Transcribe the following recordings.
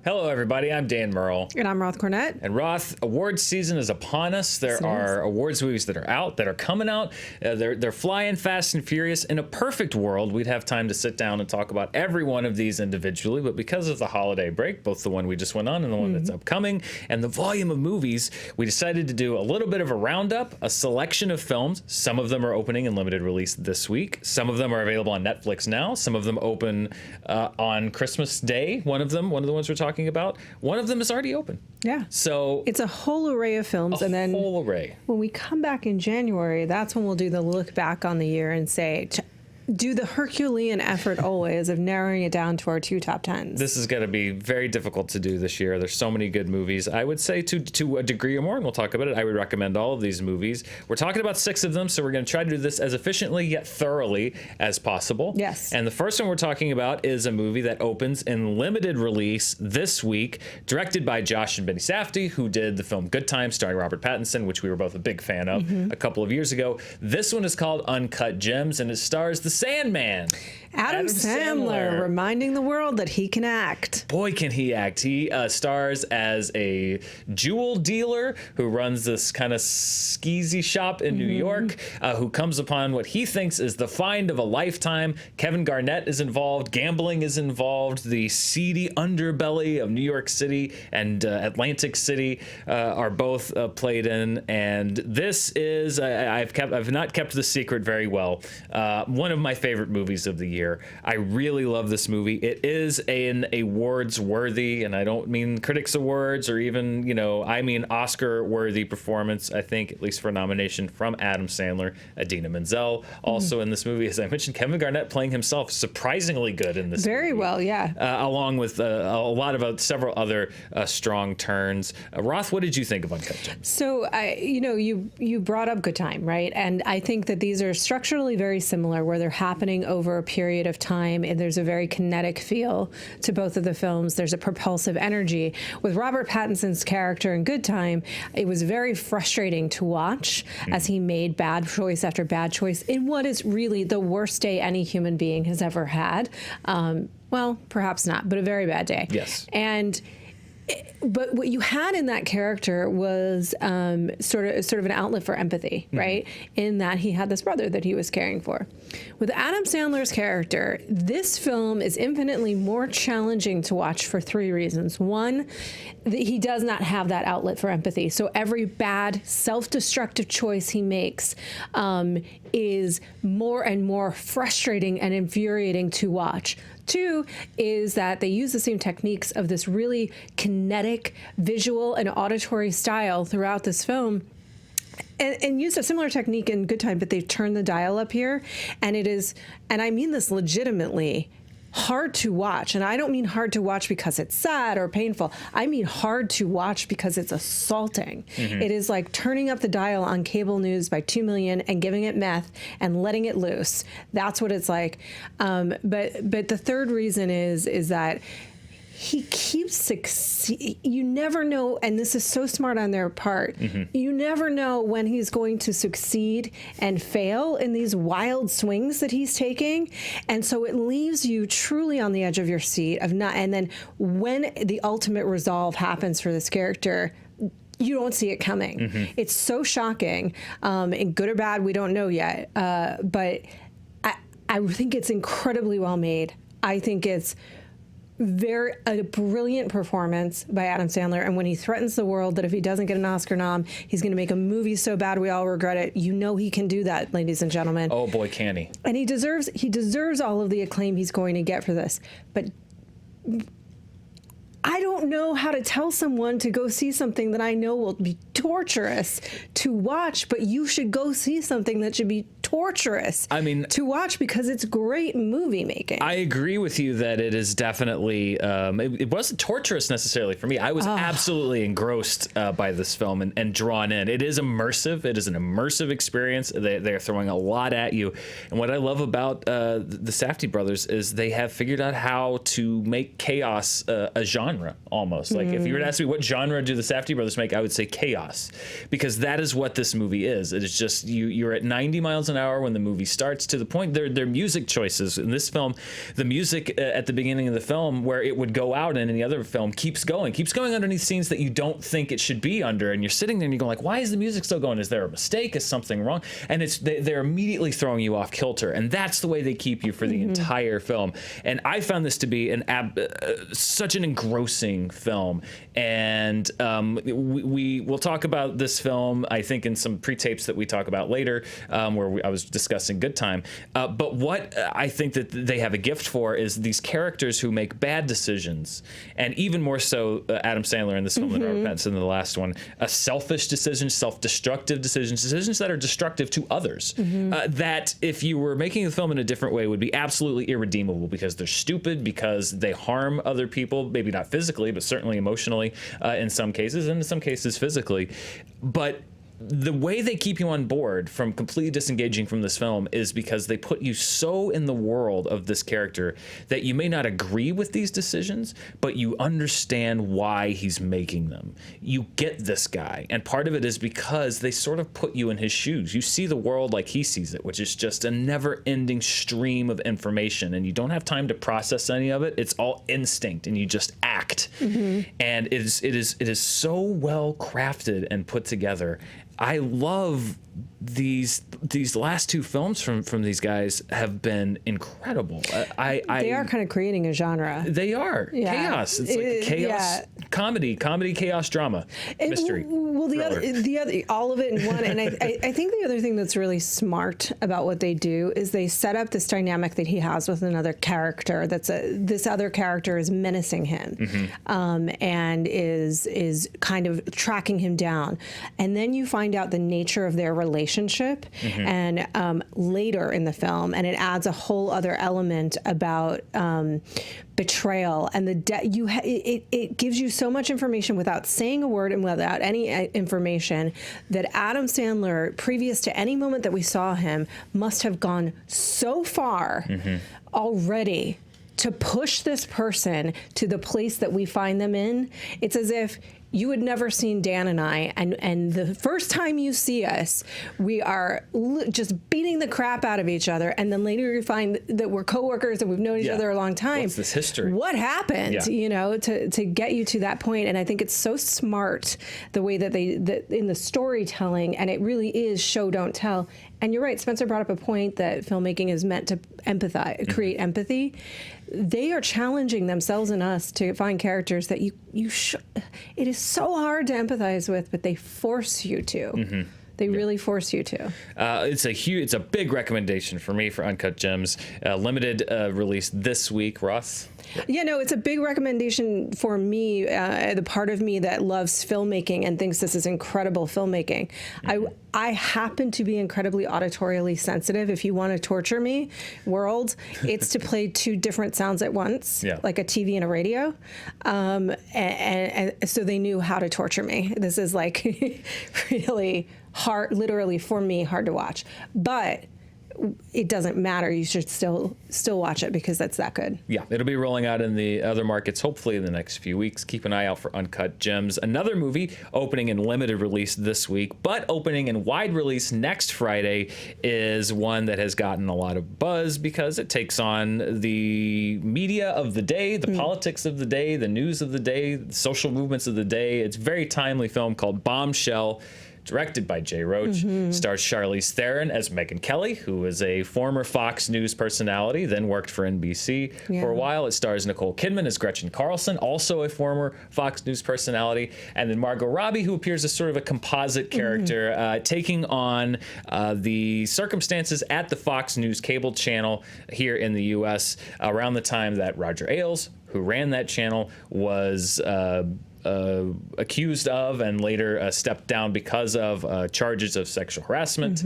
Hello, everybody. I'm Dan Murrell. And I'm Roth Cornet. And Roth, awards season is upon us. There are awards movies that are out, that are coming out. They're flying fast and furious. In a perfect world, we'd have time to sit down and talk about every one of these individually. But because of the holiday break, both the one we just went on and the one that's upcoming, and the volume of movies, we decided to do a little bit of a roundup, a selection of films. Some of them are opening in limited release this week. Some of them are available on Netflix now. Some of them open on Christmas Day. One of the ones we're talking about, one of them is already open. Yeah. So it's a whole array of films. A and then whole array. When we come back in January, that's when we'll do the look back on the year and say, do the Herculean effort always of narrowing it down to our two top tens. This is going to be very difficult to do this year. There's so many good movies. I would say to a degree or more, and we'll talk about it, I would recommend all of these movies. We're talking about 6 of them, so we're going to try to do this as efficiently yet thoroughly as possible. Yes. And the first one we're talking about is a movie that opens in limited release this week, directed by Josh and Benny Safdie, who did the film Good Time, starring Robert Pattinson, which we were both a big fan of a couple of years ago. This one is called Uncut Gems, and it stars the Sandman. Adam Sandler, reminding the world that he can act. Boy, can he act. He stars as a jewel dealer who runs this kind of skeezy shop in New York, who comes upon what he thinks is the find of a lifetime. Kevin Garnett is involved. Gambling is involved. The seedy underbelly of New York City and Atlantic City are both played in. And this is, I've not kept the secret very well, one of my favorite movies of the year. I really love this movie. It is an awards worthy, and I don't mean critics awards or even, I mean Oscar worthy performance, I think, at least for a nomination from Adam Sandler. Idina Menzel also in this movie. As I mentioned, Kevin Garnett playing himself surprisingly good in this Very movie. well, yeah. Along with a lot of several other strong turns. Roth, what did you think of Uncut Gems? So, you brought up Good Time, right? And I think that these are structurally very similar, where they're happening over a period of time, and there's a very kinetic feel to both of the films. There's a propulsive energy. With Robert Pattinson's character in Good Time, it was very frustrating to watch as he made bad choice after bad choice in what is really the worst day any human being has ever had. Well, perhaps not, but a very bad day. Yes. But what you had in that character was sort of an outlet for empathy, right? In that he had this brother that he was caring for. With Adam Sandler's character, this film is infinitely more challenging to watch for 3 reasons. One, he does not have that outlet for empathy. So every bad, self-destructive choice he makes is more and more frustrating and infuriating to watch. 2 is that they use the same techniques of this really kinetic visual and auditory style throughout this film, and used a similar technique in Good Time, but they've turned the dial up here, and it is, and I mean this legitimately, hard to watch. And I don't mean hard to watch because it's sad or painful. I mean hard to watch because it's assaulting. It is like turning up the dial on cable news by 2 million and giving it meth and letting it loose. That's what it's like. But the third reason is that he keeps succeeding. You never know, and this is so smart on their part, you never know when he's going to succeed and fail in these wild swings that he's taking. And so it leaves you truly on the edge of your seat and then when the ultimate resolve happens for this character, you don't see it coming. It's so shocking. And good or bad, we don't know yet. But I think it's incredibly well made. I think it's a brilliant performance by Adam Sandler, and when he threatens the world that if he doesn't get an Oscar nom, he's going to make a movie so bad we all regret it. He can do that, ladies and gentlemen. Oh boy, can he! And he deserves all of the acclaim he's going to get for this. But I don't know how to tell someone to go see something that I know will be torturous to watch, but you should go see something that should be torturous to watch because it's great movie making. I agree with you that it is definitely, it wasn't torturous necessarily for me. I was absolutely engrossed by this film and drawn in. It is immersive. It is an immersive experience. They're throwing a lot at you. And what I love about the Safdie brothers is they have figured out how to make chaos a genre almost. Like if you were to ask me what genre do the Safdie brothers make, I would say chaos. chaos, because that is what this movie is. It is just you're at 90 miles an hour when the movie starts, to the point their music choices in this film. The music at the beginning of the film, where it would go out in any other film, keeps going underneath scenes that you don't think it should be under, and you're sitting there and you go like, why is the music still going? Is there a mistake? Is something wrong? And they're immediately throwing you off kilter, and that's the way they keep you for the entire film. And I found this to be such an engrossing film, and we will talk about this film, I think, in some pre-tapes that we talk about later, where I was discussing Good Time. But what I think that they have a gift for is these characters who make bad decisions, and even more so Adam Sandler in this film than Robert Pattinson in the last one. Selfish decisions, self-destructive decisions that are destructive to others. That if you were making the film in a different way would be absolutely irredeemable, because they're stupid, because they harm other people, maybe not physically, but certainly emotionally in some cases, and in some cases physically. But the way they keep you on board from completely disengaging from this film is because they put you so in the world of this character that you may not agree with these decisions, but you understand why he's making them. You get this guy, and part of it is because they sort of put you in his shoes. You see the world like he sees it, which is just a never-ending stream of information, and you don't have time to process any of it. It's all instinct, and you just act. And it is so well crafted and put together. I love these last two films from these guys have been incredible. They are kind of creating a genre. They are. Yeah. Chaos. It's like chaos, comedy, chaos, drama, mystery. Well, the other, all of it in one. And I think the other thing that's really smart about what they do is they set up this dynamic that he has with another character. This other character is menacing him, and is kind of tracking him down. And then you find out the nature of their relationship, and later in the film, and it adds a whole other element about betrayal, and it gives you so much information without saying a word and without any information, that Adam Sandler, previous to any moment that we saw him, must have gone so far already to push this person to the place that we find them in. It's as if you had never seen Dan and I, and the first time you see us, we are just beating the crap out of each other, and then later you find that we're coworkers and we've known each other a long time. What's this history? What happened? To get you to that point. And I think it's so smart the way that that in the storytelling, and it really is show don't tell. And you're right, Spencer brought up a point that filmmaking is meant to create empathy. They are challenging themselves and us to find characters that it is so hard to empathize with, but they force you to. They really force you to. It's a big recommendation for me for Uncut Gems. Limited release this week, Roth. Yeah, no, it's a big recommendation for me, the part of me that loves filmmaking and thinks this is incredible filmmaking. I happen to be incredibly auditorially sensitive. If you want to torture me, world, it's to play two different sounds at once, like a TV and a radio. And so they knew how to torture me. This is like really hard, literally for me, hard to watch. But it doesn't matter. You should still watch it because that's that good. Yeah, it'll be rolling out in the other markets hopefully in the next few weeks. Keep an eye out for Uncut Gems. Another movie opening in limited release this week, but opening in wide release next Friday is one that has gotten a lot of buzz because it takes on the media of the day, the politics of the day, the news of the day, the social movements of the day. It's a very timely film called Bombshell. Directed by Jay Roach, stars Charlize Theron as Megyn Kelly, who is a former Fox News personality, then worked for NBC for a while. It stars Nicole Kidman as Gretchen Carlson, also a former Fox News personality, and then Margot Robbie, who appears as sort of a composite character, taking on the circumstances at the Fox News cable channel here in the U.S. around the time that Roger Ailes, who ran that channel, was accused of and later stepped down because of charges of sexual harassment,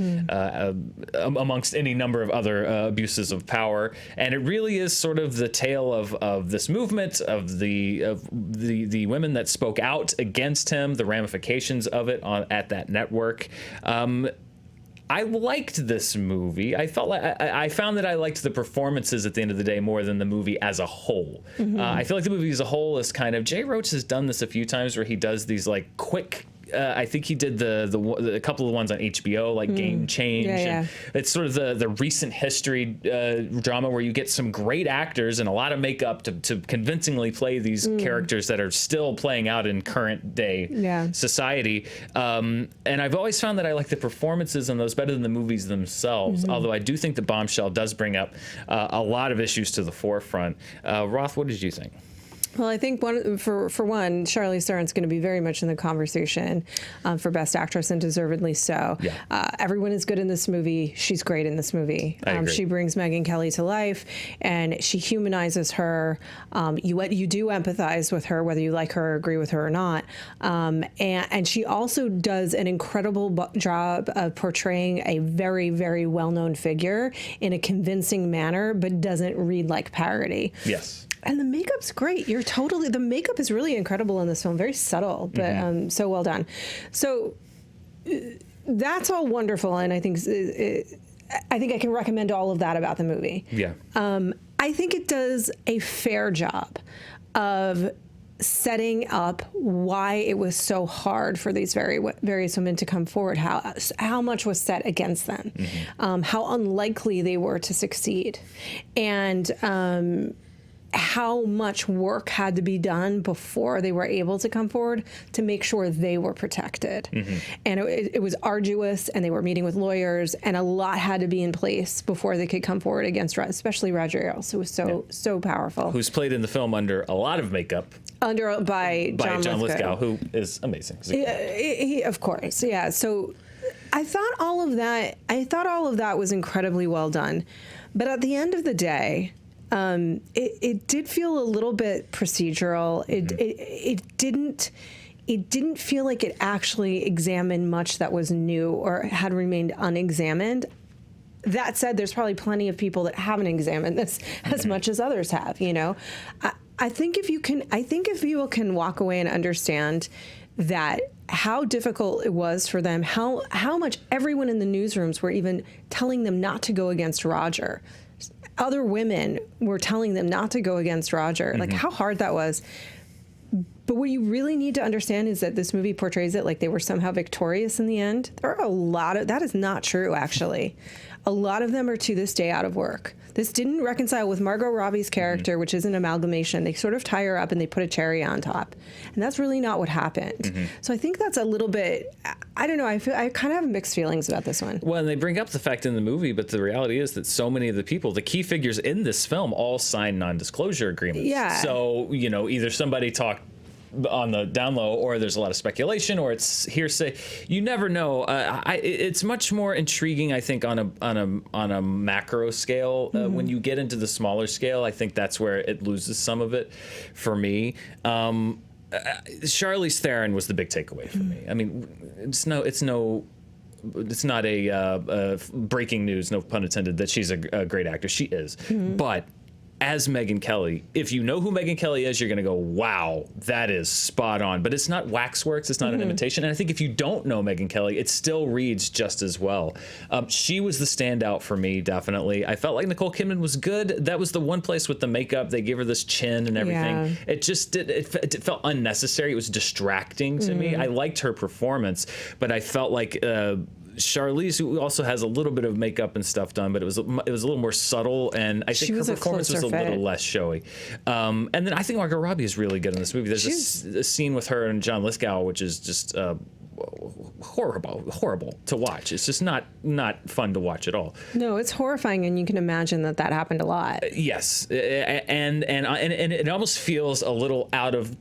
amongst any number of other abuses of power. And it really is sort of the tale of this movement, of the women that spoke out against him, the ramifications of it at that network. I liked this movie. I found that I liked the performances at the end of the day more than the movie as a whole. I feel like the movie as a whole is kind of, Jay Roach has done this a few times where he does these like quick I think he did the couple of ones on HBO, like Game Change. Yeah. And it's sort of the recent history drama where you get some great actors and a lot of makeup to convincingly play these characters that are still playing out in current day society. And I've always found that I like the performances in those better than the movies themselves. Although I do think that Bombshell does bring up a lot of issues to the forefront. Roth, what did you think? Well, I think for one, Charlize Theron's going to be very much in the conversation for Best Actress, and deservedly so. Yeah. Everyone is good in this movie. She's great in this movie. I agree. She brings Megyn Kelly to life, and she humanizes her. You do empathize with her, whether you like her or agree with her or not. And she also does an incredible job of portraying a very, very well-known figure in a convincing manner, but doesn't read like parody. Yes. And the makeup's great. The makeup is really incredible in this film. Very subtle, but so well done. So that's all wonderful, and I think I can recommend all of that about the movie. Yeah. I think it does a fair job of setting up why it was so hard for these various women to come forward, how much was set against them, how unlikely they were to succeed, and how much work had to be done before they were able to come forward to make sure they were protected. And it was arduous, and they were meeting with lawyers, and a lot had to be in place before they could come forward against, especially Roger Ailes, who was so powerful. Who's played in the film under a lot of makeup. By John Lithgow, who is amazing. He, of course, yeah. So I thought all of that was incredibly well done. But at the end of the day, it did feel a little bit procedural. It didn't feel like it actually examined much that was new or had remained unexamined. That said, there's probably plenty of people that haven't examined this as much as others have. I think if people can walk away and understand that how difficult it was for them, how much everyone in the newsrooms were even telling them not to go against Roger. Other women were telling them not to go against Roger, like how hard that was. But what you really need to understand is that this movie portrays it like they were somehow victorious in the end. There are a lot of, that is not true, actually. A lot of them are to this day out of work. This didn't reconcile with Margot Robbie's character, which is an amalgamation. They sort of tie her up and they put a cherry on top. And that's really not what happened. So I think that's a little bit, I don't know, I kind of have mixed feelings about this one. Well, and they bring up the fact in the movie, but the reality is that so many of the people, the key figures in this film, all signed non-disclosure agreements. Yeah. So, either somebody talked on the down low, or there's a lot of speculation, or it's hearsay. You never know. It's much more intriguing, I think, on a macro scale. When you get into the smaller scale, I think that's where it loses some of it for me. Charlize Theron was the big takeaway for me. I mean, it's not a breaking news, no pun intended, that she's a great actor. She is, but as Megyn Kelly, if you know who Megyn Kelly is, you're going to go, wow, that is spot on. But it's not waxworks. It's not an imitation. And I think if you don't know Megyn Kelly, it still reads just as well. She was the standout for me, definitely. I felt like Nicole Kidman was good. That was the one place with the makeup. They gave her this chin and everything. Yeah. It just it felt unnecessary. It was distracting to me. I liked her performance, but I felt like Charlize, who also has a little bit of makeup and stuff done, but it was a little more subtle, and I think her performance was a little less showy. And then I think Margot Robbie is really good in this movie. There's a scene with her and John Lithgow, which is just horrible to watch. It's just not fun to watch at all. No, it's horrifying, and you can imagine that happened a lot. Yes, and it almost feels a little out of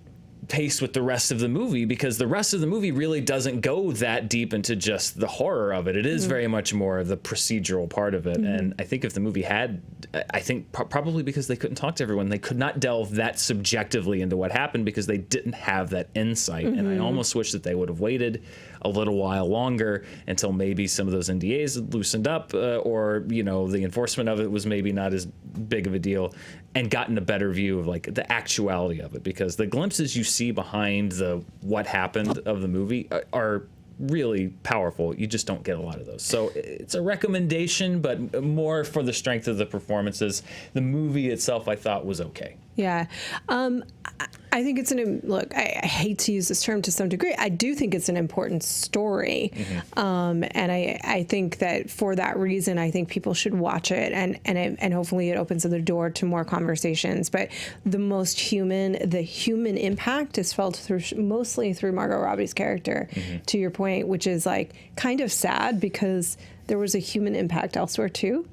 pace with the rest of the movie, because the rest of the movie really doesn't go that deep into just the horror of it. It is very much more the procedural part of it. And I think if the movie had, I think probably because they couldn't talk to everyone, they could not delve that subjectively into what happened because they didn't have that insight. And I almost wish that they would have waited a little while longer until maybe some of those NDAs had loosened up, or the enforcement of it was maybe not as big of a deal, and gotten a better view of like the actuality of it, because the glimpses you see behind the what happened of the movie are really powerful. You just don't get a lot of those. So it's a recommendation, but more for the strength of the performances. The movie itself, I thought, was okay. Yeah. I I think it's look, I hate to use this term to some degree. I do think it's an important story. And I think that for that reason, I think people should watch it, and hopefully it opens the door to more conversations. But the human impact is felt mostly through Margot Robbie's character, to your point, which is like kind of sad because there was a human impact elsewhere too.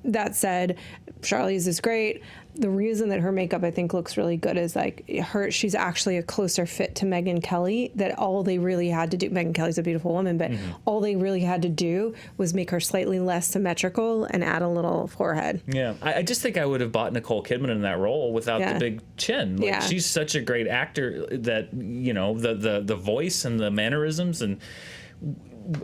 That said, Charlize is great. The reason that her makeup, I think, looks really good is like she's actually a closer fit to Megyn Kelly, that all they really had to do, Megyn Kelly's a beautiful woman, but all they really had to do was make her slightly less symmetrical and add a little forehead. Yeah. I just think I would have bought Nicole Kidman in that role without the big chin. Like, she's such a great actor that, you know, the voice and the mannerisms, and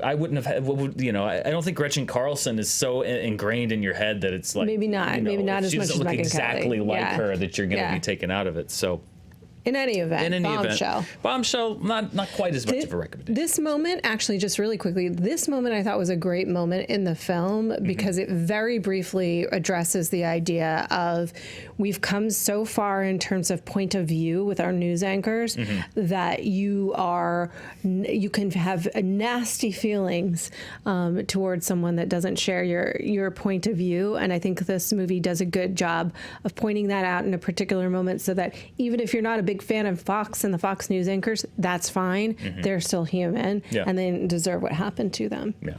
I wouldn't have had, you know, I don't think Gretchen Carlson is so ingrained in your head that it's like, maybe not as much as Megyn Kelly. Exactly like her, that you're going to be taken out of it. So in any event, Bombshell, not quite as much of a recommendation. This moment, actually, just really quickly, this moment I thought was a great moment in the film because it very briefly addresses the idea of we've come so far in terms of point of view with our news anchors that you can have nasty feelings towards someone that doesn't share your point of view. And I think this movie does a good job of pointing that out in a particular moment, so that even if you're not a big fan of Fox and the Fox News anchors, that's fine. They're still human, and they deserve what happened to them. Yeah.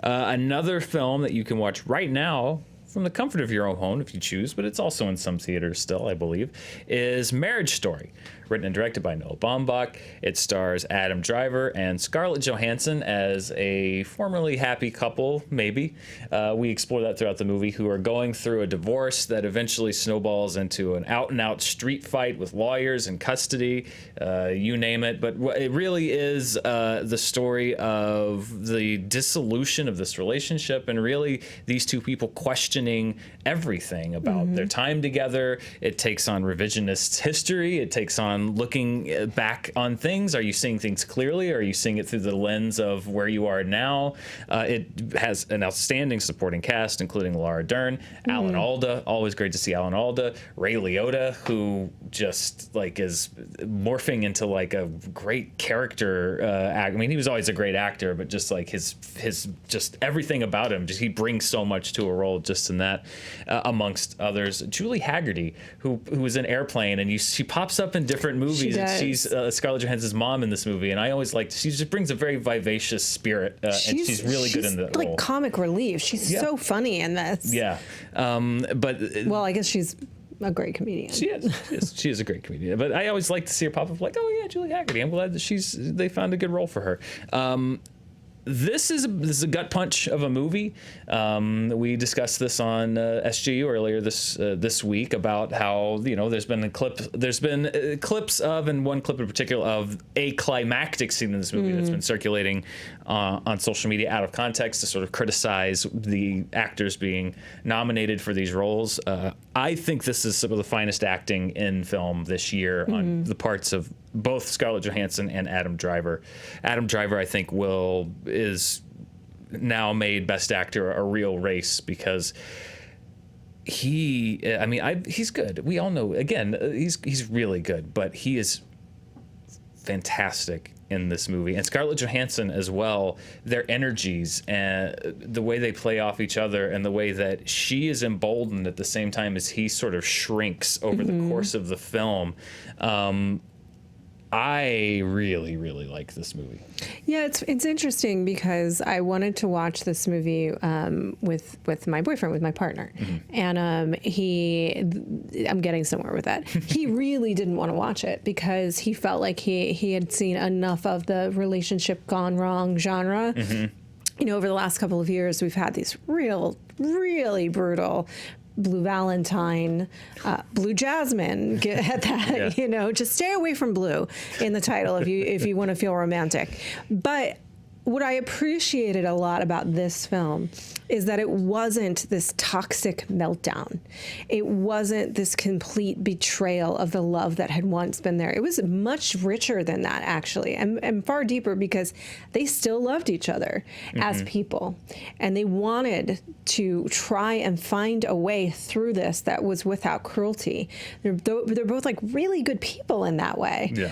Another film that you can watch right now from the comfort of your own home if you choose, but it's also in some theaters still, I believe, is Marriage Story, written and directed by Noah Baumbach. It stars Adam Driver and Scarlett Johansson as a formerly happy couple, maybe. We explore that throughout the movie, who are going through a divorce that eventually snowballs into an out-and-out street fight with lawyers and custody, you name it. But it really is the story of the dissolution of this relationship, and really these two people questioning everything about their time together. It takes on revisionist history. It takes on looking back on things. Are you seeing things clearly? Or are you seeing it through the lens of where you are now? It has an outstanding supporting cast, including Laura Dern, Alan Alda. Always great to see Alan Alda. Ray Liotta, who just like is morphing into like a great character act. I mean, he was always a great actor, but just like his just everything about him, just he brings so much to a role just in that, amongst others. Julie Haggerty, who was in Airplane, and she pops up in different movies. And she's Scarlett Johansson's mom in this movie, and I always liked. She just brings a very vivacious spirit, and she's really good in that role. Like comic relief. She's so funny in this. Yeah, but well, I guess she's a great comedian. She is a great comedian. But I always like to see her pop up like, oh yeah, Julie Haggerty. I'm glad that they found a good role for her. This is a gut punch of a movie. We discussed this on SGU earlier this week about how, you know, there's been clips of, and one clip in particular of a climactic scene in this movie that's been circulating on social media out of context to sort of criticize the actors being nominated for these roles. I think this is some of the finest acting in film this year on the parts of both Scarlett Johansson and Adam Driver. Adam Driver, I think, is now made Best Actor a real race, because he's good. We all know, again, he's really good, but he is fantastic in this movie. And Scarlett Johansson as well, their energies and the way they play off each other, and the way that she is emboldened at the same time as he sort of shrinks over the course of the film. I really, really like this movie. Yeah, it's interesting because I wanted to watch this movie with my boyfriend, with my partner, and I'm getting somewhere with that. He really didn't want to watch it because he felt like he had seen enough of the relationship gone wrong genre. You know, over the last couple of years, we've had these really brutal Blue Valentine, Blue Jasmine, get that, you know, just stay away from blue in the title if you want to feel romantic. But what I appreciated a lot about this film is that it wasn't this toxic meltdown. It wasn't this complete betrayal of the love that had once been there. It was much richer than that, actually, and far deeper, because they still loved each other as people. And they wanted to try and find a way through this that was without cruelty. They're both like really good people in that way. Yeah.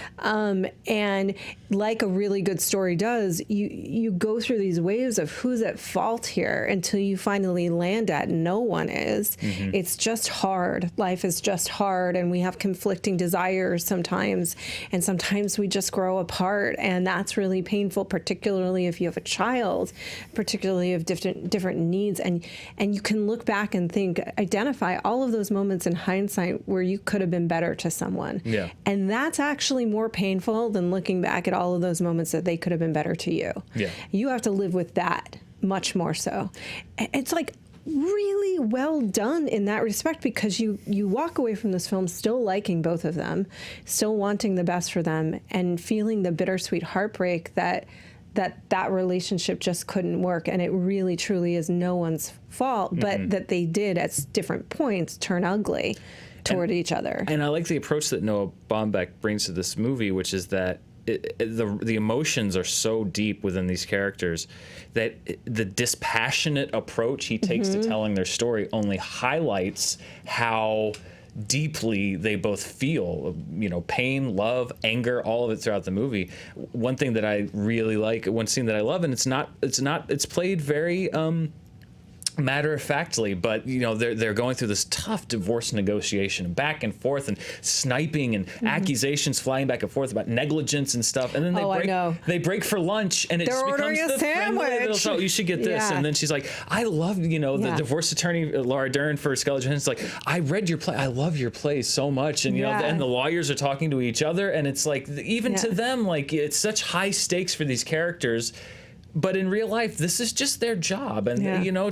And like a really good story does, you go through these waves of who's at fault here until you finally land at no one is. It's just hard. Life is just hard, and we have conflicting desires sometimes, and sometimes we just grow apart, and that's really painful, particularly if you have a child, particularly of different needs, and you can look back and identify all of those moments in hindsight where you could have been better to someone. Yeah. And that's actually more painful than looking back at all of those moments that they could have been better to you. Yeah. You have to live with that much more so. It's like really well done in that respect, because you walk away from this film still liking both of them, still wanting the best for them, and feeling the bittersweet heartbreak that relationship just couldn't work, and it really truly is no one's fault, but that they did at different points turn ugly toward each other. And I like the approach that Noah Baumbach brings to this movie, which is that the emotions are so deep within these characters that the dispassionate approach he takes to telling their story only highlights how deeply they both feel, pain, love, anger, all of it throughout the movie. One thing that I really like, one scene that I love, and it's played very matter-of-factly, but they're going through this tough divorce negotiation, back and forth, and sniping and accusations flying back and forth about negligence and stuff, and then they break for lunch, and it They're just ordering becomes a the friendly little sandwich. show. You should get this, and then she's like, I love the divorce attorney Laura Dern for Scarlett Johansson. It's like, I read your play, I love your play so much, and and the lawyers are talking to each other, and it's like, even to them, like, it's such high stakes for these characters. But in real life, this is just their job. And,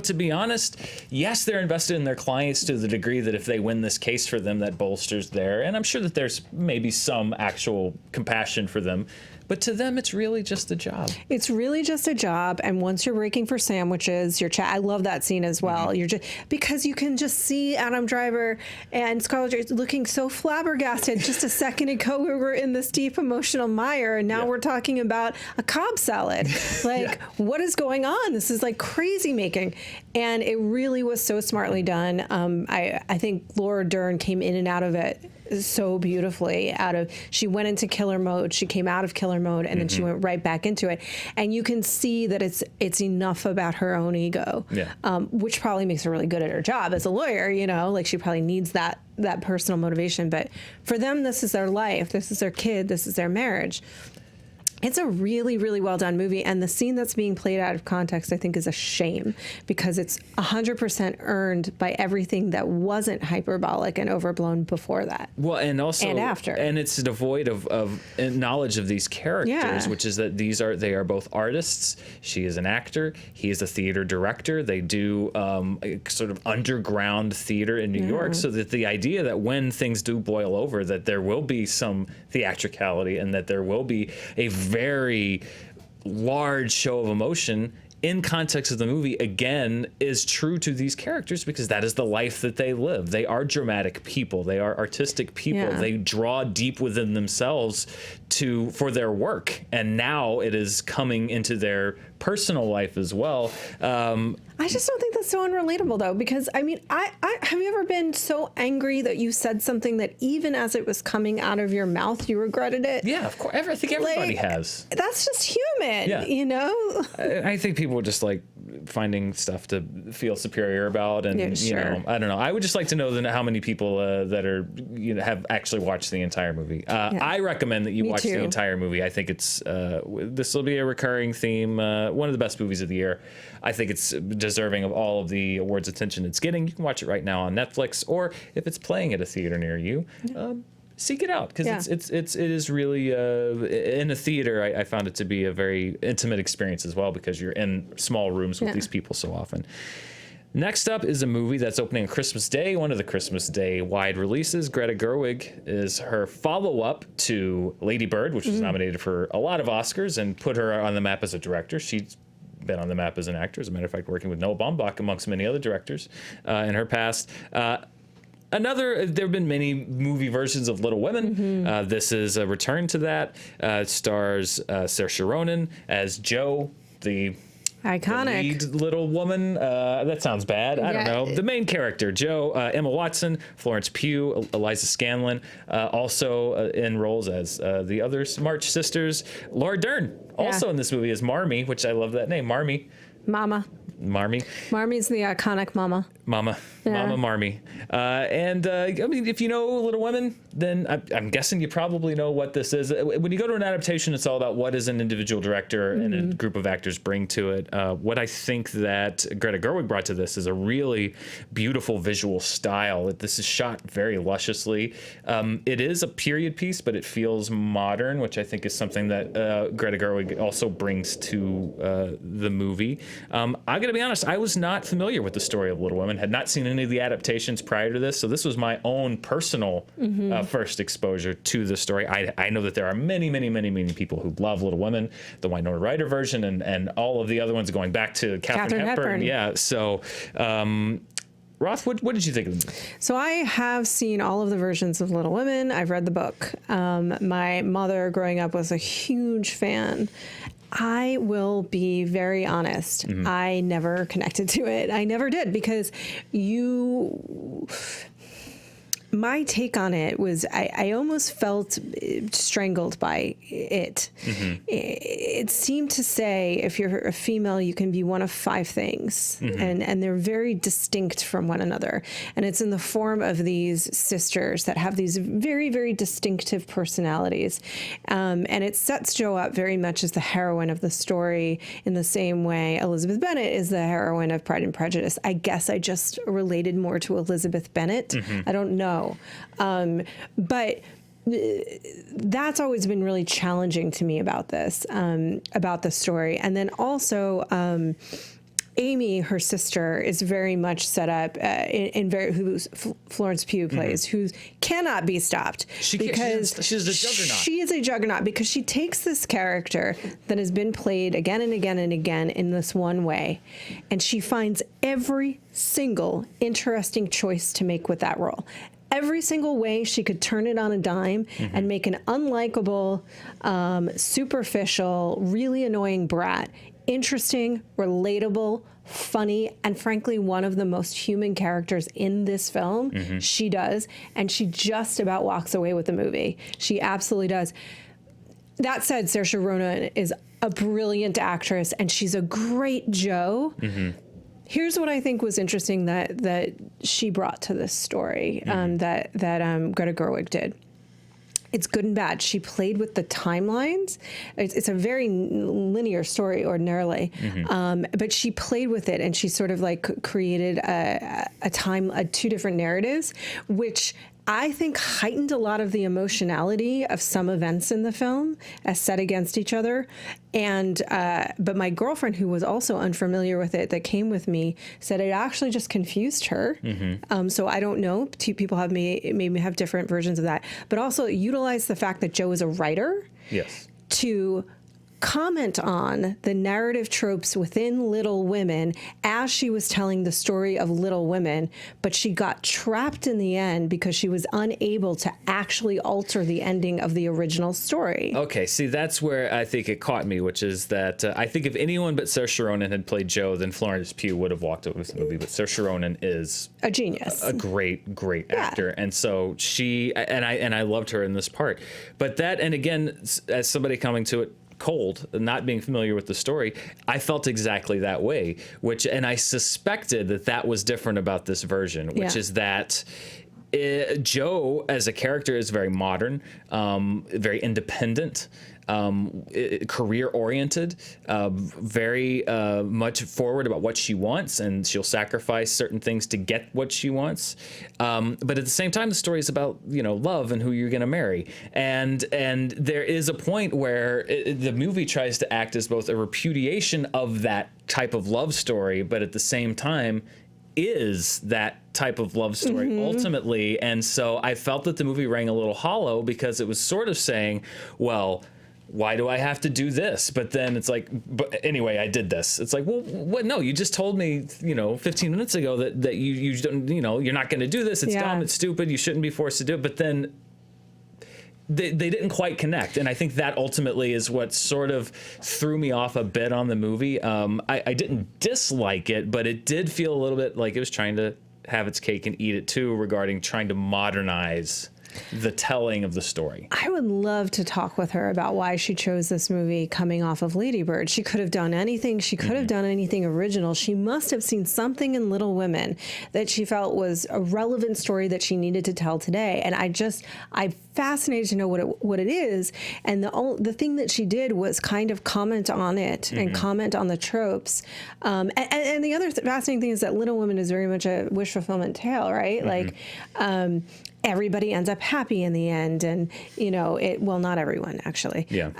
to be honest, yes, they're invested in their clients to the degree that if they win this case for them, that bolsters and I'm sure that there's maybe some actual compassion for them. But to them, it's really just a job. It's really just a job. And once you're breaking for sandwiches, I love that scene as well. You're just, because you can just see Adam Driver and Scarlett Johansson looking so flabbergasted. Just a second ago, we were in this deep emotional mire, and now we're talking about a Cobb salad. Like, what is going on? This is like crazy making. And it really was so smartly done. I think Laura Dern came in and out of it so beautifully. She went into killer mode, she came out of killer mode, and then she went right back into it. And you can see that it's enough about her own ego, which probably makes her really good at her job as a lawyer. Like, she probably needs that personal motivation. But for them, this is their life, this is their kid, this is their marriage. It's a really, really well done movie, and the scene that's being played out of context, I think, is a shame, because it's 100% earned by everything that wasn't hyperbolic and overblown before that. Well, and also and after, and it's devoid of knowledge of these characters, which is that they are both artists. She is an actor. He is a theater director. They do a sort of underground theater in New York, so that the idea that when things do boil over, that there will be some theatricality and that there will be a very large show of emotion in context of the movie, again, is true to these characters, because that is the life that they live. They are dramatic people. They are artistic people. They draw deep within themselves for their work, and now it is coming into their personal life as well. I just don't think that's so unrelatable, though, because I have you ever been so angry that you said something that even as it was coming out of your mouth, you regretted it? Yeah, of course. I think everybody has. That's just human, I think people are just like finding stuff to feel superior about, and I don't know. I would just like to know how many people that are have actually watched the entire movie. I recommend that you watch the entire movie. I think it's this will be a recurring theme. One of the best movies of the year. I think it's deserving of all of the awards attention it's getting. You can watch it right now on Netflix, or if it's playing at a theater near you, seek it out, because it is really in a theater. I found it to be a very intimate experience as well, because you're in small rooms with these people so often. Next up is a movie that's opening on Christmas Day, one of the Christmas Day wide releases. Greta Gerwig is her follow-up to Lady Bird, which was nominated for a lot of Oscars and put her on the map as a director. She's been on the map as an actor, as a matter of fact, working with Noah Baumbach amongst many other directors in her past. There have been many movie versions of Little Women. This is a return to that. It stars Saoirse Ronan as Jo, the Iconic. lead little woman. That sounds bad. I don't know. The main character, Jo, Emma Watson, Florence Pugh, Eliza Scanlon, also in roles as the other March sisters. Laura Dern, also in this movie as Marmee, which I love that name, Marmee. Mama. Marmee. Marmee's the iconic mama. Mama Marmee. I mean, if you know Little Women, then I'm guessing you probably know what this is. When you go to an adaptation, it's all about what does an individual director and a group of actors bring to it. What I think that Greta Gerwig brought to this is a really beautiful visual style. This is shot very lusciously. It is a period piece, but it feels modern, which I think is something that Greta Gerwig also brings to the movie. I'm going to be honest, I was not familiar with the story of Little Women, had not seen any of the adaptations prior to this, so this was my own personal first exposure to the story. I know that there are many people who love Little Women, the Winona Ryder version, and all of the other ones going back to Katharine Hepburn. Yeah, so... Roth, what did you think of them? So I have seen all of the versions of Little Women. I've read the book. My mother, growing up, was a huge fan. I will be very honest. I never connected to it. I never did because my take on it was I almost felt strangled by it. It seemed to say if you're a female, you can be one of 5 things, and they're very distinct from one another. And it's in the form of these sisters that have these very, very distinctive personalities. And it sets Jo up very much as the heroine of the story in the same way Elizabeth Bennet is the heroine of Pride and Prejudice. I guess I just related more to Elizabeth Bennet. I don't know. But that's always been really challenging to me about this, about the story. And then also, Amy, her sister, is very much set up who Florence Pugh plays, who cannot be stopped she's a juggernaut. She is a juggernaut because she takes this character that has been played again and again and again in this one way, and she finds every single interesting choice to make with that role. Every single way she could turn it on a dime and make an unlikable, superficial, really annoying brat interesting, relatable, funny, and frankly, one of the most human characters in this film. She does, and she just about walks away with the movie. She absolutely does. That said, Saoirse Ronan is a brilliant actress, and she's a great Jo. Here's what I think was interesting that she brought to this story, that Greta Gerwig did. It's good and bad. She played with the timelines. It's a very linear story ordinarily, but she played with it, and she sort of like created two different narratives, which I think heightened a lot of the emotionality of some events in the film as set against each other. And but my girlfriend, who was also unfamiliar with it, that came with me, said it actually just confused her. So I don't know. Two people maybe have different versions of that, but also utilize the fact that Jo is a writer. Yes. To comment on the narrative tropes within Little Women as she was telling the story of Little Women, but she got trapped in the end because she was unable to actually alter the ending of the original story. Okay, see, that's where I think it caught me, which is that I think if anyone but Saoirse Ronan had played Jo, then Florence Pugh would have walked over with the movie, but Saoirse Ronan is a genius, a great actor, and so she and I loved her in this part. But that, and again, as somebody coming to it cold, not being familiar with the story, I felt exactly that way, and I suspected that was different about this version, which is that Jo as a character is very modern, very independent, career-oriented, very much forward about what she wants, and she'll sacrifice certain things to get what she wants. But at the same time, the story is about love and who you're going to marry, and there is a point where the movie tries to act as both a repudiation of that type of love story, but at the same time, is that type of love story ultimately. And so I felt that the movie rang a little hollow because it was sort of saying, well, why do I have to do this? But then it's like, but anyway, I did this. It's like, well, what? No, you just told me, 15 minutes ago that you don't, you're not going to do this. It's dumb. It's stupid. You shouldn't be forced to do it. But then they didn't quite connect. And I think that ultimately is what sort of threw me off a bit on the movie. I didn't dislike it, but it did feel a little bit like it was trying to have its cake and eat it too, regarding trying to modernize the telling of the story. I would love to talk with her about why she chose this movie coming off of Lady Bird. She could have done anything. She could have done anything original. She must have seen something in Little Women that she felt was a relevant story that she needed to tell today. And I'm fascinated to know what it is. And the thing that she did was kind of comment on it and comment on the tropes. And the other fascinating thing is that Little Women is very much a wish fulfillment tale, right? Like, everybody ends up happy in the end, and well, not everyone actually. Yeah.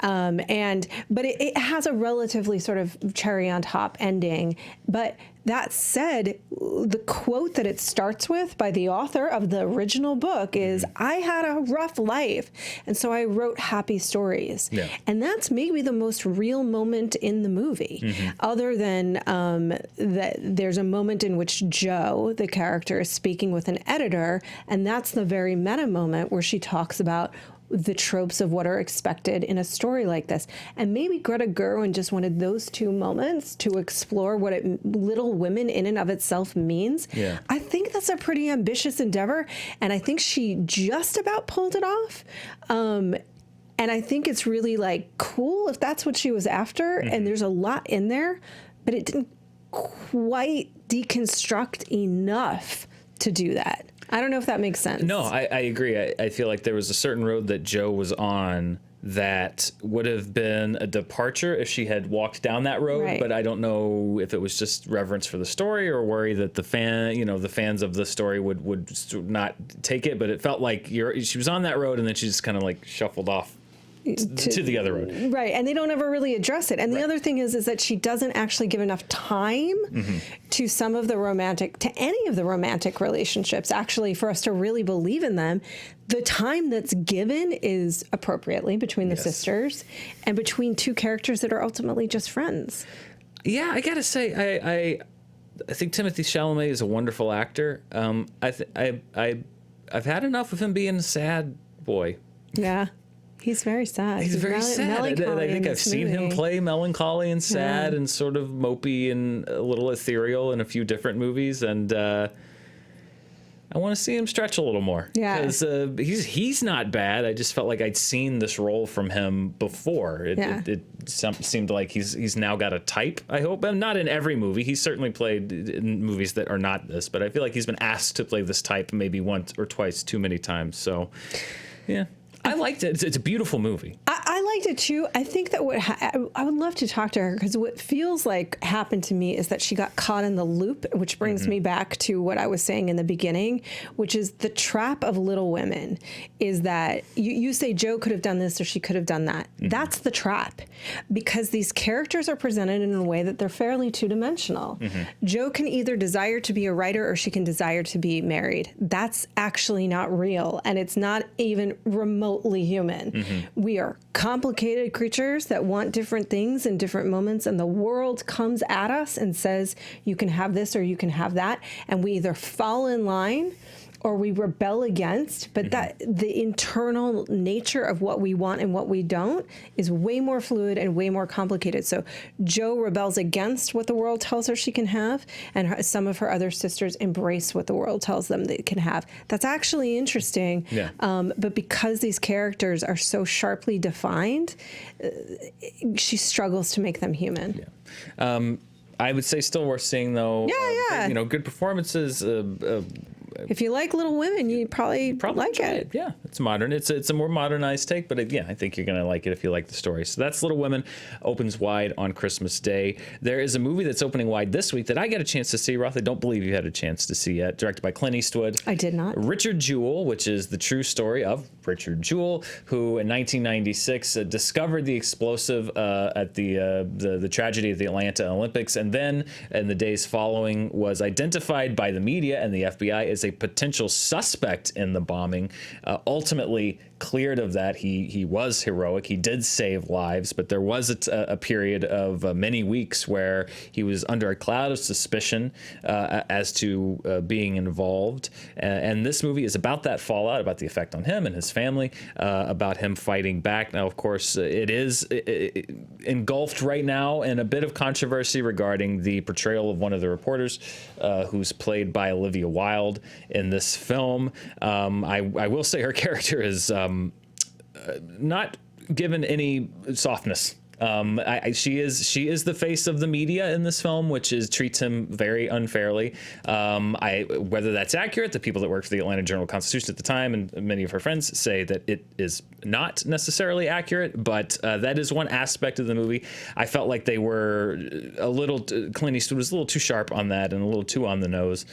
But it has a relatively sort of cherry on top ending. But that said, the quote that it starts with by the author of the original book is, "I had a rough life, and so I wrote happy stories." Yeah. And that's maybe the most real moment in the movie, other than that there's a moment in which Jo, the character, is speaking with an editor, and that's the very meta moment where she talks about the tropes of what are expected in a story like this. And maybe Greta Gerwig just wanted those two moments to explore what Little Women in and of itself means. Yeah. I think that's a pretty ambitious endeavor, and I think she just about pulled it off. And I think it's really cool if that's what she was after, and there's a lot in there, but it didn't quite deconstruct enough to do that. I don't know if that makes sense. No, I agree. I feel like there was a certain road that Jo was on that would have been a departure if she had walked down that road. Right. But I don't know if it was just reverence for the story or worry that the fans of the story would not take it. But it felt like she was on that road, and then she just kind of shuffled off to the other road. Right, and they don't ever really address it. And the other thing is that she doesn't actually give enough time to any of the romantic relationships, actually, for us to really believe in them. The time that's given is appropriately between the sisters and between two characters that are ultimately just friends. Yeah, I gotta say, I think Timothée Chalamet is a wonderful actor. I've had enough of him being a sad boy. Yeah. He's very sad. He's very sad. I think I've seen him play melancholy and sad and sort of mopey and a little ethereal in a few different movies, and I want to see him stretch a little more. Yeah, because he's not bad. I just felt like I'd seen this role from him before. It seemed like he's now got a type. I hope, and not in every movie. He's certainly played in movies that are not this, but I feel like he's been asked to play this type maybe once or twice too many times. So, yeah. I liked it. It's a beautiful movie. I liked it too. I think that I would love to talk to her, because what feels like happened to me is that she got caught in the loop, which brings me back to what I was saying in the beginning, which is the trap of Little Women, is that you say Jo could have done this or she could have done that. That's the trap, because these characters are presented in a way that they're fairly two-dimensional. Jo can either desire to be a writer or she can desire to be married. That's actually not real, and it's not even remotely human. We are complicated creatures that want different things in different moments, and the world comes at us and says you can have this or you can have that, and we either fall in line or we rebel against, but that the internal nature of what we want and what we don't is way more fluid and way more complicated. So Jo rebels against what the world tells her she can have, and some of her other sisters embrace what the world tells them they can have. That's actually interesting. Yeah. But because these characters are so sharply defined, she struggles to make them human. Yeah. I would say still worth seeing, though. Yeah. Good performances. If you like Little Women, you probably like it. Yeah, It's modern. It's a more modernized take, but yeah, I think you're going to like it if you like the story. So that's Little Women, opens wide on Christmas Day. There is a movie that's opening wide this week that I got a chance to see. Roth, I don't believe you had a chance to see yet. Directed by Clint Eastwood. I did not. Richard Jewell, which is the true story of Richard Jewell, who in 1996 discovered the explosive at the tragedy of the Atlanta Olympics, and then in the days following was identified by the media and the FBI as a potential suspect in the bombing. Ultimately cleared of that. He was heroic. He did save lives, but there was a period of many weeks where he was under a cloud of suspicion as to being involved. And this movie is about that fallout, about the effect on him and his family, about him fighting back. Now, of course, it is engulfed right now in a bit of controversy regarding the portrayal of one of the reporters, who's played by Olivia Wilde in this film. I will say her character is not given any softness. She is the face of the media in this film, which treats him very unfairly. Whether that's accurate, the people that worked for the Atlanta Journal-Constitution at the time and many of her friends say that it is not necessarily accurate, but that is one aspect of the movie. I felt like they were Clint Eastwood was a little too sharp on that and a little too on the nose,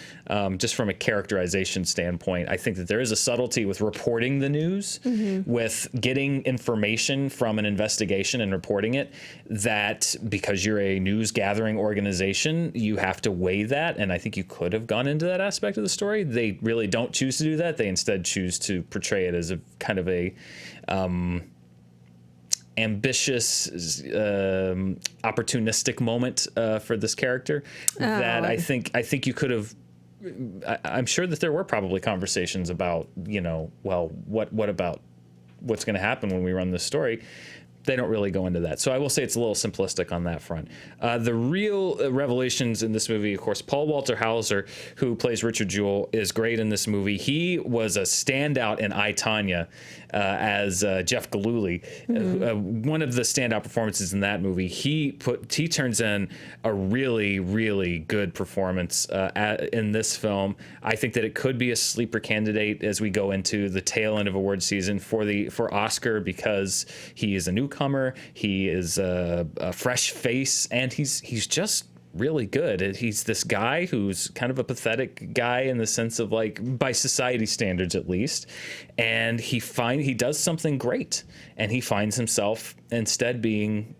just from a characterization standpoint. I think that there is a subtlety with reporting the news, with getting information from an investigation and reporting it, that because you're a news gathering organization, you have to weigh that. And I think you could have gone into that aspect of the story. They really don't choose to do that. They instead choose to portray it as a kind of a ambitious, opportunistic moment for this character that I think you could have. I'm sure that there were probably conversations about, what about what's going to happen when we run this story. They don't really go into that. So I will say it's a little simplistic on that front. The real revelations in this movie, of course, Paul Walter Hauser, who plays Richard Jewell, is great in this movie. He was a standout in I, Tonya as Jeff Gillooly. One of the standout performances in that movie. He turns in a really, really good performance in this film. I think that it could be a sleeper candidate as we go into the tail end of award season for Oscar, because he is a newcomer. He is a fresh face, and he's just really good. He's this guy who's kind of a pathetic guy in the sense of, like, by society standards at least, and he does something great, and he finds himself instead being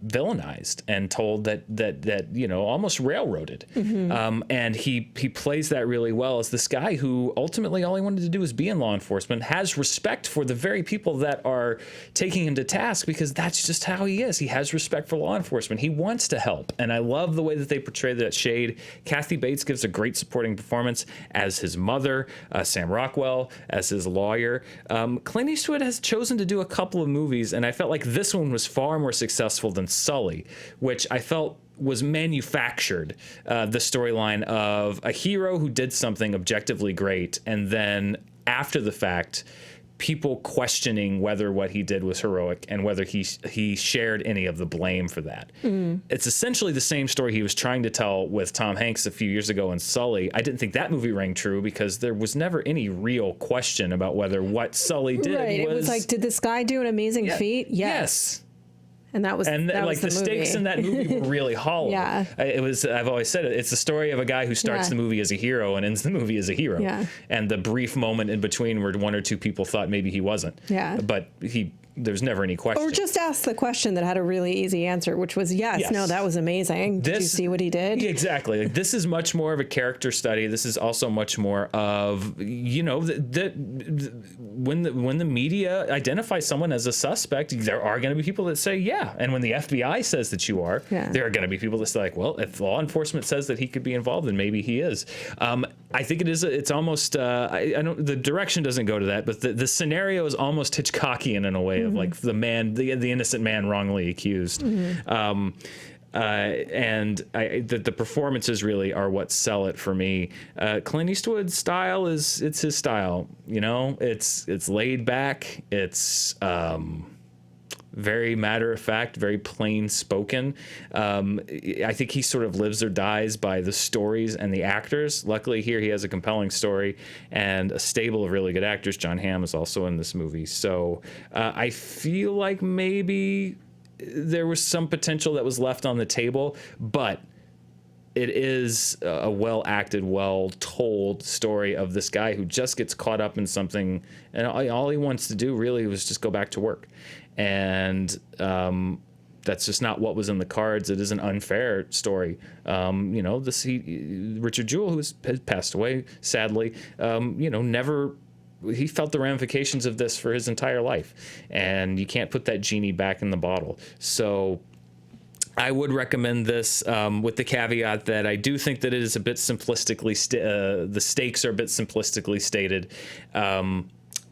villainized and told that almost railroaded. And he plays that really well as this guy who ultimately all he wanted to do was be in law enforcement, has respect for the very people that are taking him to task, because that's just how he is. He has respect for law enforcement. He wants to help. And I love the way that they portray that shade. Kathy Bates gives a great supporting performance as his mother, Sam Rockwell as his lawyer. Clint Eastwood has chosen to do a couple of movies, and I felt like this one was far more successful than Sully, which I felt was manufactured, the storyline of a hero who did something objectively great, and then after the fact, people questioning whether what he did was heroic and whether he shared any of the blame for that. It's essentially the same story he was trying to tell with Tom Hanks a few years ago in Sully. I didn't think that movie rang true because there was never any real question about whether what Sully did was... It was like, did this guy do an amazing feat? Yes. And that was the stakes in that movie were really hollow. Yeah. It was. I've always said it. It's the story of a guy who starts the movie as a hero and ends the movie as a hero. Yeah. And the brief moment in between where one or two people thought maybe he wasn't. Yeah. But there's never any question. Or just ask the question that had a really easy answer, which was yes. No, that was amazing. Did you see what he did? Exactly. Like, this is much more of a character study. This is also much more of, when the media identifies someone as a suspect, there are going to be people that say yeah. And when the FBI says that you are, there are going to be people that say, like, well, if law enforcement says that he could be involved, then maybe he is. I think it is. It's almost. I don't. The direction doesn't go to that, but the scenario is almost Hitchcockian in a way of like the innocent man wrongly accused. And the performances really are what sell it for me. Clint Eastwood's style it's his style. It's laid back. It's very matter of fact, very plain spoken. I think he sort of lives or dies by the stories and the actors. Luckily here he has a compelling story and a stable of really good actors. John Hamm is also in this movie. So I feel like maybe there was some potential that was left on the table, but it is a well-acted, well-told story of this guy who just gets caught up in something, and all he wants to do really was just go back to work. And that's just not what was in the cards. It is an unfair story. Richard Jewell, who has passed away, sadly, he felt the ramifications of this for his entire life. And you can't put that genie back in the bottle. So I would recommend this with the caveat that I do think that it is a bit simplistically, the stakes are a bit simplistically stated.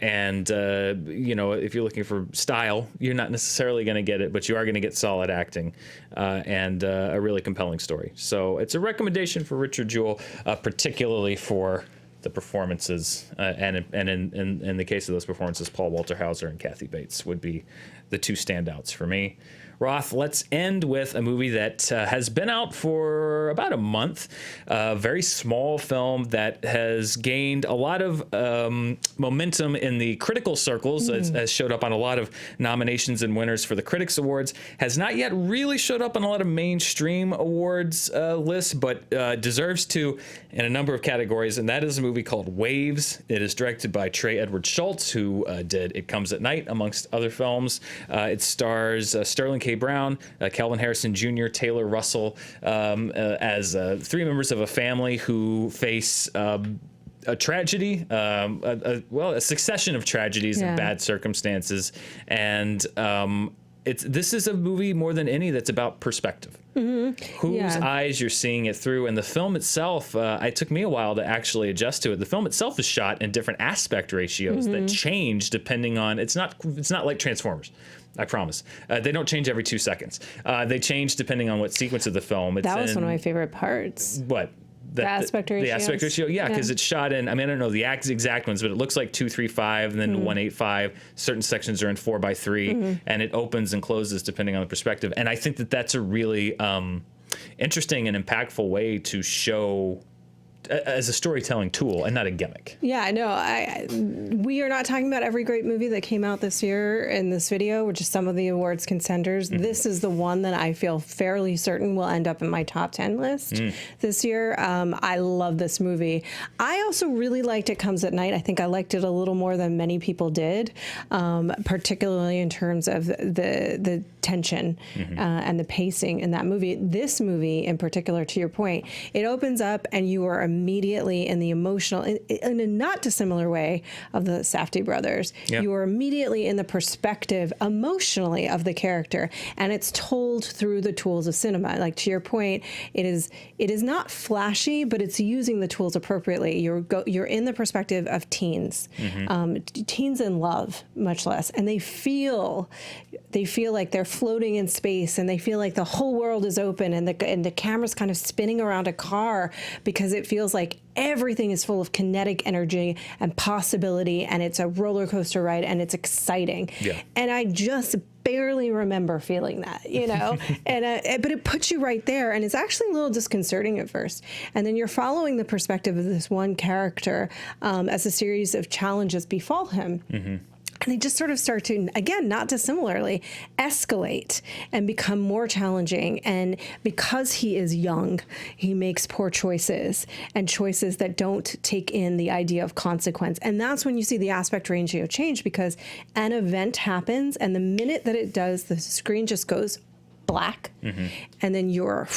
If you're looking for style, you're not necessarily going to get it, but you are going to get solid acting and a really compelling story. So it's a recommendation for Richard Jewell, particularly for the performances. And in the case of those performances, Paul Walter Hauser and Kathy Bates would be the two standouts for me. Roth, let's end with a movie that has been out for about a month. A very small film that has gained a lot of momentum in the critical circles, has showed up on a lot of nominations and winners for the Critics Awards, has not yet really showed up on a lot of mainstream awards lists, but deserves to in a number of categories, and that is a movie called Waves. It is directed by Trey Edward Schultz, who did It Comes at Night, amongst other films. It stars Sterling K. Brown, Calvin Harrison Jr., Taylor Russell, as three members of a family who face a tragedy, a succession of tragedies and bad circumstances. And this is a movie more than any that's about perspective. Whose eyes you're seeing it through. And the film itself, it took me a while to actually adjust to it. The film itself is shot in different aspect ratios that change depending on, it's not like Transformers. I promise. They don't change every 2 seconds. They change depending on what sequence of the film. That was one of my favorite parts. What? The aspect ratio. The aspect ratio, because it's shot in, I don't know the exact ones, but it looks like 2:3:5 and then 1:8:5. Certain sections are in 4:3, and it opens and closes depending on the perspective. And I think that that's a really interesting and impactful way to show as a storytelling tool and not a gimmick. Yeah, I know. We are not talking about every great movie that came out this year in this video, which is some of the awards contenders. This is the one that I feel fairly certain will end up in my top 10 list this year. I love this movie. I also really liked It Comes at Night. I think I liked it a little more than many people did, particularly in terms of the tension and the pacing in that movie. This movie in particular, to your point, it opens up and you are immediately in the emotional, in a not dissimilar way of the Safdie brothers. Yeah. You are immediately in the perspective emotionally of the character, and it's told through the tools of cinema. Like, to your point, it is not flashy, but it's using the tools appropriately. You're in the perspective of teens, teens in love, much less, and they feel like they're floating in space, and they feel like the whole world is open, and the camera's kind of spinning around a car because it feels like everything is full of kinetic energy and possibility, and it's a roller coaster ride, and it's exciting. Yeah. And I just barely remember feeling that, but it puts you right there, and it's actually a little disconcerting at first. And then you're following the perspective of this one character as a series of challenges befall him. And they just sort of start to, again, not dissimilarly, escalate and become more challenging. And because he is young, he makes poor choices, and choices that don't take in the idea of consequence. And that's when you see the aspect ratio change, because an event happens, and the minute that it does, the screen just goes black, and then you're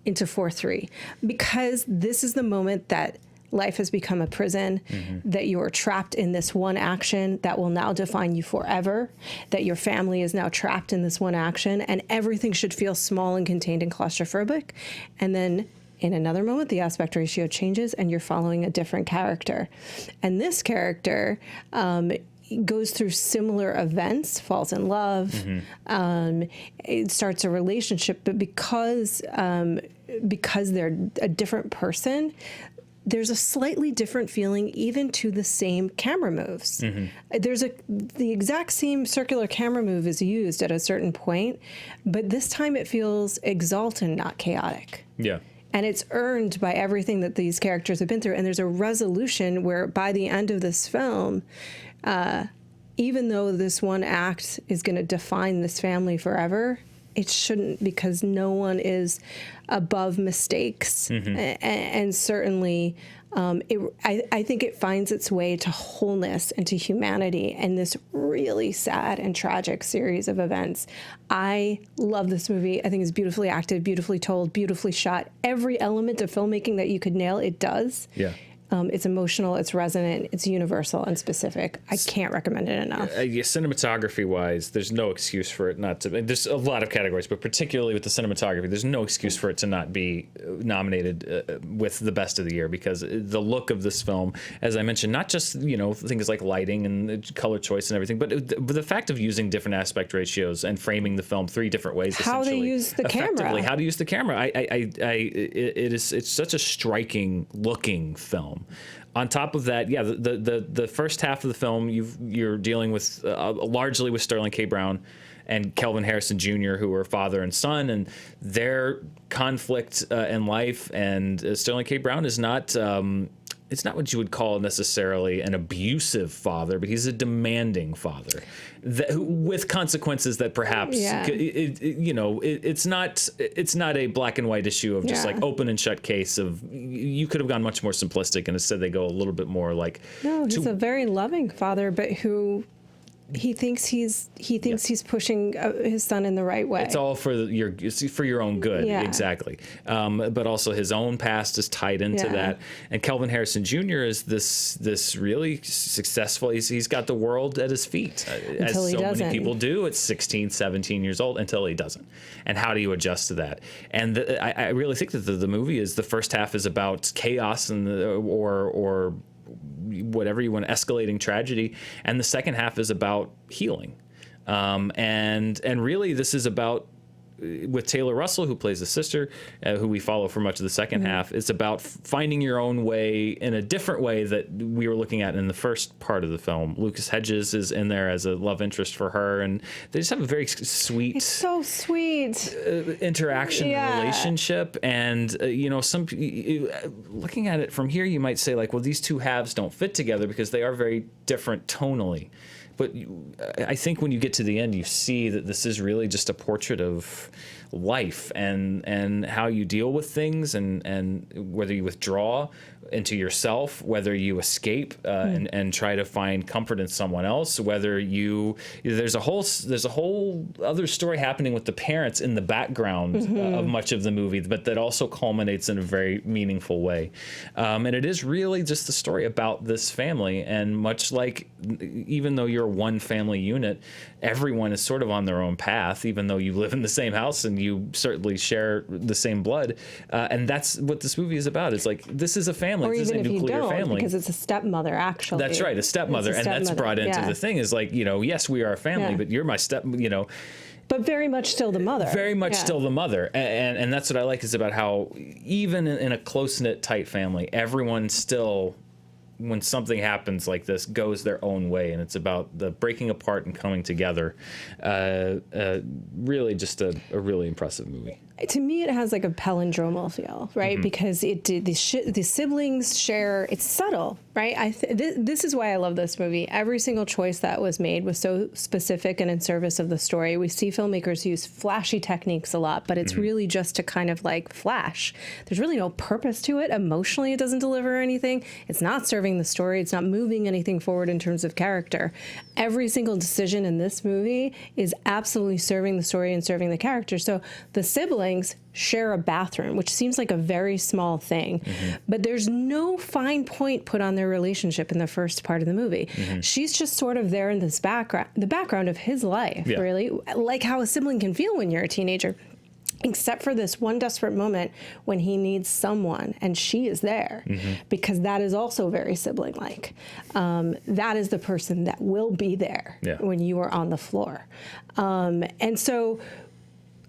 into 4:3. Because this is the moment that life has become a prison, that you are trapped in this one action that will now define you forever, that your family is now trapped in this one action, and everything should feel small and contained and claustrophobic. And then in another moment, the aspect ratio changes, and you're following a different character. And this character goes through similar events, falls in love, it starts a relationship, but because they're a different person, there's a slightly different feeling even to the same camera moves. The exact same circular camera move is used at a certain point, but this time it feels exultant, not chaotic. Yeah. And it's earned by everything that these characters have been through. And there's a resolution where by the end of this film, even though this one act is going to define this family forever, it shouldn't, because no one is above mistakes. And certainly, I think it finds its way to wholeness and to humanity in this really sad and tragic series of events. I love this movie. I think it's beautifully acted, beautifully told, beautifully shot. Every element of filmmaking that you could nail, it does. Yeah. It's emotional, it's resonant, it's universal and specific. I can't recommend it enough. Cinematography-wise, there's no excuse for it not to. There's a lot of categories, but particularly with the cinematography, there's no excuse for it to not be nominated with the best of the year, because the look of this film, as I mentioned, not just things like lighting and color choice and everything, but the fact of using different aspect ratios and framing the film 3 different ways. How they use the camera. How to use the camera. It's such a striking looking film. On top of that, yeah, the first half of the film, you're dealing with largely with Sterling K. Brown and Kelvin Harrison Jr., who are father and son, and their conflict in life. And Sterling K. Brown is not. It's not what you would call necessarily an abusive father, but he's a demanding father with consequences that perhaps, it's not a black and white issue of just like open and shut case of, you could have gone much more simplistic, and instead they go a little bit more like. No, he's a very loving father, but who he thinks he's pushing his son in the right way. It's all for your own good, exactly. But also his own past is tied into that. And Kelvin Harrison Jr. is this really successful. He's got the world at his feet, as so many people do at 16, 17 years old, until he doesn't. And how do you adjust to that? And I really think that the movie is, the first half is about chaos and or whatever you want, escalating tragedy, and the second half is about healing, and really this is about, with Taylor Russell, who plays the sister, who we follow for much of the second half. It's about finding your own way in a different way that we were looking at in the first part of the film. Lucas Hedges is in there as a love interest for her, and they just have a very sweet, it's so sweet interaction and relationship. And looking at it from here, you might say like, well, these two halves don't fit together because they are very different tonally. But I think when you get to the end, you see that this is really just a portrait of life and how you deal with things, and whether you withdraw into yourself, whether you escape and try to find comfort in someone else, whether there's a whole other story happening with the parents in the background of much of the movie, but that also culminates in a very meaningful way. And it is really just the story about this family, and much like, even though you're one family unit, everyone is sort of on their own path, even though you live in the same house and you certainly share the same blood. And that's what this movie is about. It's like, this is a family. Or this even is a nuclear family. Because it's a stepmother, actually. That's right, a stepmother. And that's brought into the thing is like, yes, we are a family, but you're my but very much still the mother. Very much still the mother. And that's what I like, is about how even in a close-knit, tight family, everyone still, when something happens like this, goes their own way. And it's about the breaking apart and coming together. Really just a really impressive movie. To me, it has like a palindromal feel, right? Because the siblings share, it's subtle, right? This is why I love this movie. Every single choice that was made was so specific and in service of the story. We see filmmakers use flashy techniques a lot, but it's really just to kind of like flash. There's really no purpose to it. Emotionally, it doesn't deliver anything. It's not serving the story. It's not moving anything forward in terms of character. Every single decision in this movie is absolutely serving the story and serving the character. So the siblings share a bathroom, which seems like a very small thing, but there's no fine point put on their relationship in the first part of the movie. She's just sort of there in this background, the background of his life, really, like how a sibling can feel when you're a teenager. Except for this one desperate moment when he needs someone, and she is there, because that is also very sibling-like. That is the person that will be there when you are on the floor. And so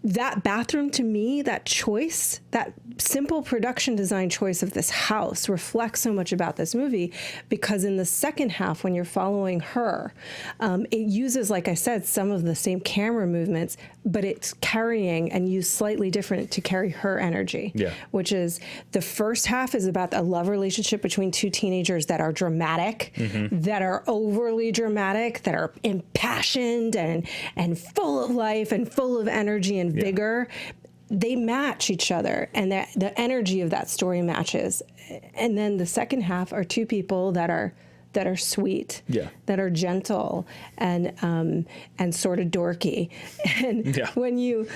that bathroom, to me, that choice, that simple production design choice of this house reflects so much about this movie, because in the second half, when you're following her, it uses, like I said, some of the same camera movements, but it's carrying and used slightly different to carry her energy. Yeah. Which is, the first half is about a love relationship between two teenagers that are dramatic, that are overly dramatic, that are impassioned and full of life and full of energy and vigor. They match each other, and the energy of that story matches. And then the second half are two people that are sweet, that are gentle and sort of dorky. And when you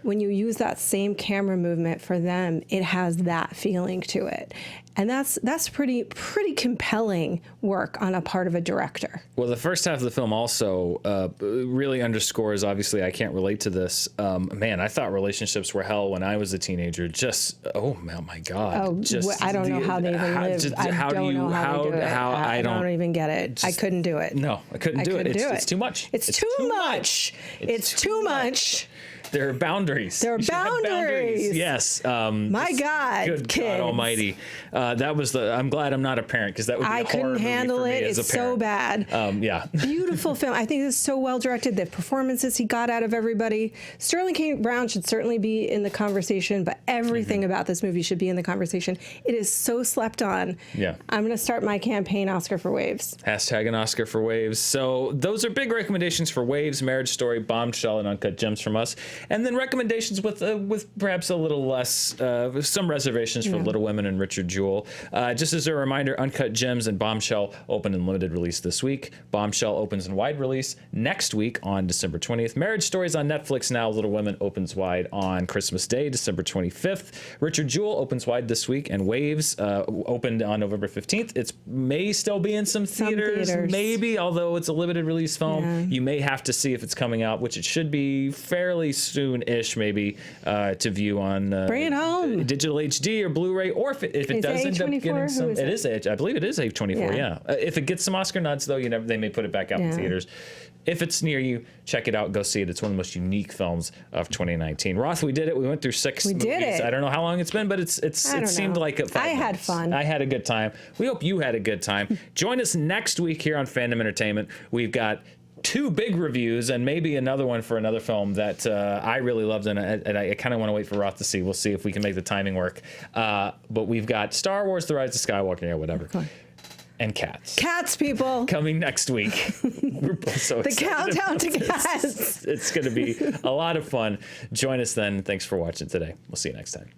use that same camera movement for them, it has that feeling to it. And that's pretty compelling work on a part of a director. Well, the first half of the film also really underscores, obviously, I can't relate to this. Man, I thought relationships were hell when I was a teenager. Just, oh my God. I don't know how they even lived. I don't know how they do it. I don't even get it. I couldn't do it. No, I couldn't do it. It's too much. It's too much. It's too much. There are boundaries. There are boundaries. Yes. My God, good kids. God Almighty. That was I'm glad I'm not a parent, because that would be a horror movie handle for me it. as a It's parent. so bad. Beautiful film. I think it's so well directed. The performances he got out of everybody. Sterling K. Brown should certainly be in the conversation, but everything about this movie should be in the conversation. It is so slept on. Yeah. I'm going to start my campaign, Oscar for Waves. Hashtag an Oscar for Waves. So those are big recommendations for Waves, Marriage Story, Bombshell, and Uncut Gems from us. And then recommendations with perhaps a little less, some reservations for Little Women and Richard Jewell. Just as a reminder, Uncut Gems and Bombshell open in limited release this week. Bombshell opens in wide release next week on December 20th. Marriage Story's on Netflix now. Little Women opens wide on Christmas Day, December 25th. Richard Jewell opens wide this week, and Waves opened on November 15th. It may still be in some theaters, maybe, although it's a limited release film. Yeah. You may have to see if it's coming out, which it should be fairly soon-ish, maybe, to view on Bring it home. digital HD or Blu-ray, or if it does end up getting some, I believe it is A24. Yeah. If it gets some Oscar nods, though, they may put it back out in theaters. If it's near you, check it out. Go see it. It's one of the most unique films of 2019. Roth, we did it. We went through 6 movies. Did it. I don't know how long it's been, but it seemed like it. I had fun. I had a good time. We hope you had a good time. Join us next week here on Fandom Entertainment. We've got 2 big reviews and maybe another one for another film that I really loved, and I kind of want to wait for Roth to see. We'll see if we can make the timing work. But we've got Star Wars: The Rise of Skywalker, or whatever. Okay. And Cats. Cats, people. Coming next week. We're both so excited. The countdown to Cats. It's going to be a lot of fun. Join us then. Thanks for watching today. We'll see you next time.